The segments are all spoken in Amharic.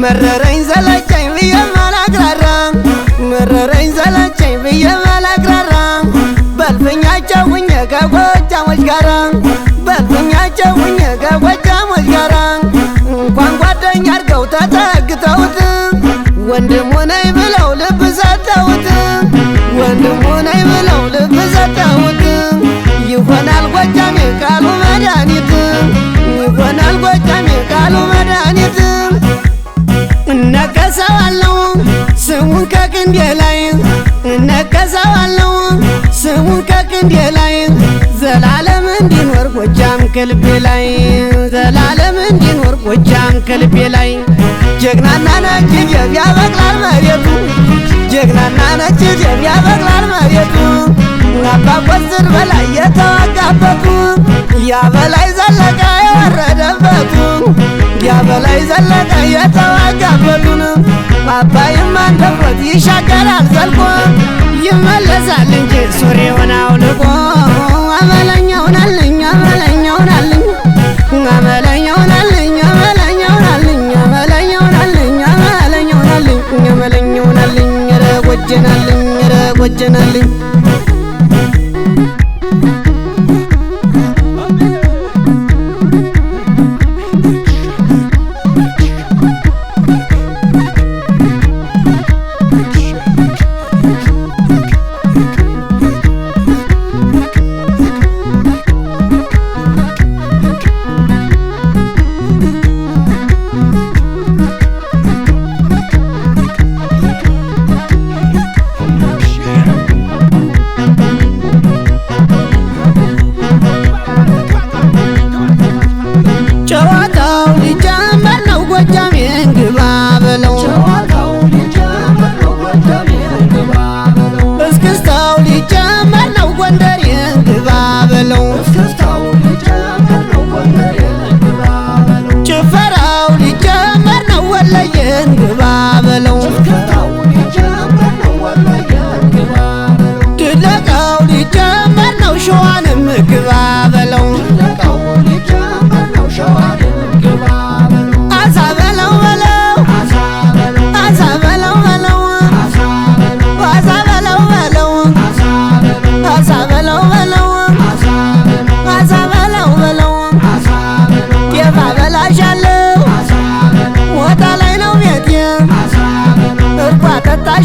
መረረኝ ዘለጨኝ ብዬ ማላግራራ መረረኝ ዘለጨኝ ብዬ ማላግራራ በልፍኛቸው ሁኜ ከጎጃሞች ጋራ በልፍኛቸው ሁኜ ከጎጃሞች ጋራ እንኳን ጓደኛ አድርገው ተጠግተውት ወንድሙ ነኝ ብለው ልብ ሰጠውት ወንድሙ ነኝ ብለው ልብ ሰጠውት ይሆናል ጎጃሜ ቃሉ መድኃኒት ይሆናል ጎጃሜ ቃሉ መድኃኒት እነቀሰዋለሁ ስሙን ከክንዴ ላይ እነቀሰዋለሁ ስሙን ከክንዴ ላይ ዘላለም እንዲኖር ጎጃም ከልቤ ላይ ዘላለም እንዲኖር ጎጃም ከልቤ ላይ ጀግናና ነጭ ጀብ ያበቅላል መሬቱ ጀግናና ነጭ ጀብ ያበቅላል መሬቱ አባ ቆስር በላይ የተዋጋበቱ ያበላይ ዘለቀ የወረደበቱ ያበላይ ዘለቀ የተዋጋበቱን አባይም አንደበት ይሻገራል ዘልቆ ይመለሳል እንጂ ሱሪውን አውልቆ አመለኛውን አለኝ አመለኛውን አለኝ አመለኛውን አለኝ አመለኛውን አለኝ አመለኛውን አለኝ አመለኛውን አለኝ አመለኛውን አለኝ ረጎጀናልኝ ረጎጀናልኝ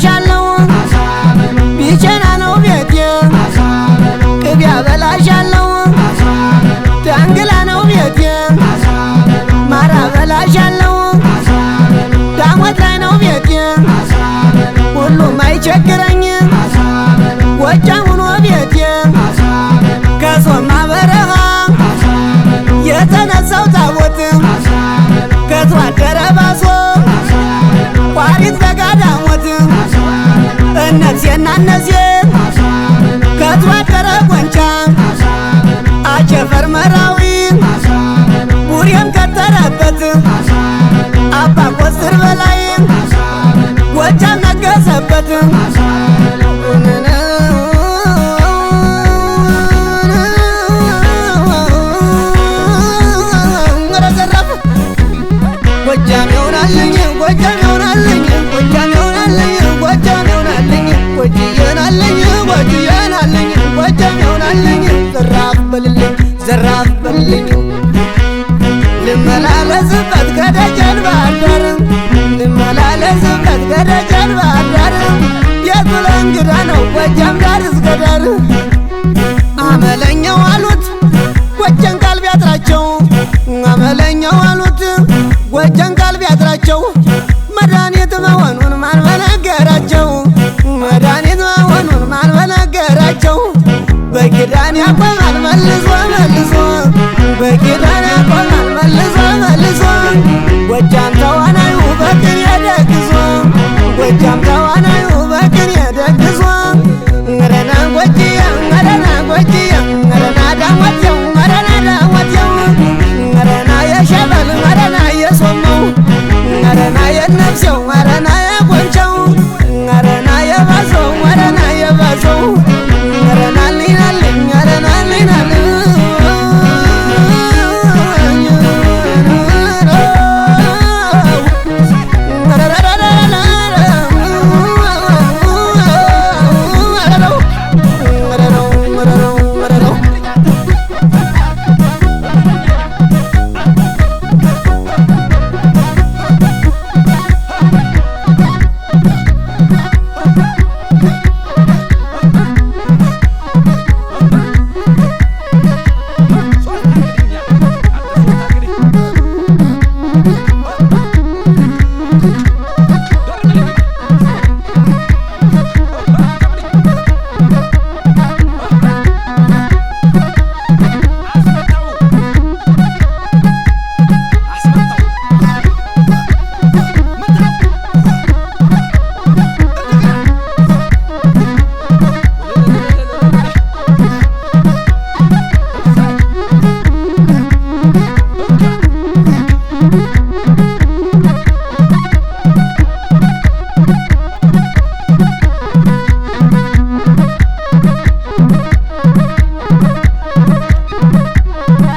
አበላሻለሁ ቢቸና ነው ቤቴ ቅቤ አበላሻለሁ ዳንግላ ነው ቤቴ ማር አበላሻለሁ ዳሞት ላይ ነው ቤቴ ሁሉም አይቸግረኝ ጎጃም ሆኖ ቤቴ ከሶማ በረሃ የተነሳው ታቦት ከቶ አደረ ባሶ ቋሪት በጋዳሞት እነዚህና እነዚህ ከቶ አደረ ጎንቻ አቸፈር መራዊ ቡሬም ከተረበት አባ ኮስትር በላይ ጎጃም ነገሰበት ጎጃም ይሆናልኝ ጎጃም ይሆናልኝ ጎጃም ይሆናልኝ ጎጃም ይሆናልኝ ጎጅየናልኝ ጎጅየናልኝ ጎጃም ይሆናልኝ ዘራፍ በልልኝ ዘራፍ በልልኝ ልመላለስበት ከደጀን ባህር ዳር ልመላለስበት ከደጀን ባህር ዳር የቱ ለእንግዳ ነው ጎጃም ዳር እስከ ዳር አመለኛው አሉት ጎጃም ቃል ቢያጥራቸው አመለኛው አሉት ጎጃም ቃል ቢያጥራቸው መድኃኒት መሆኑን ማን በነገራቸው መድኃኒት መሆኑን ማን በነገራቸው በኪዳን ያቆማል መልሶ መልሶ በኪዳን ያቆማል መልሶ መልሶ ጎጃም ተው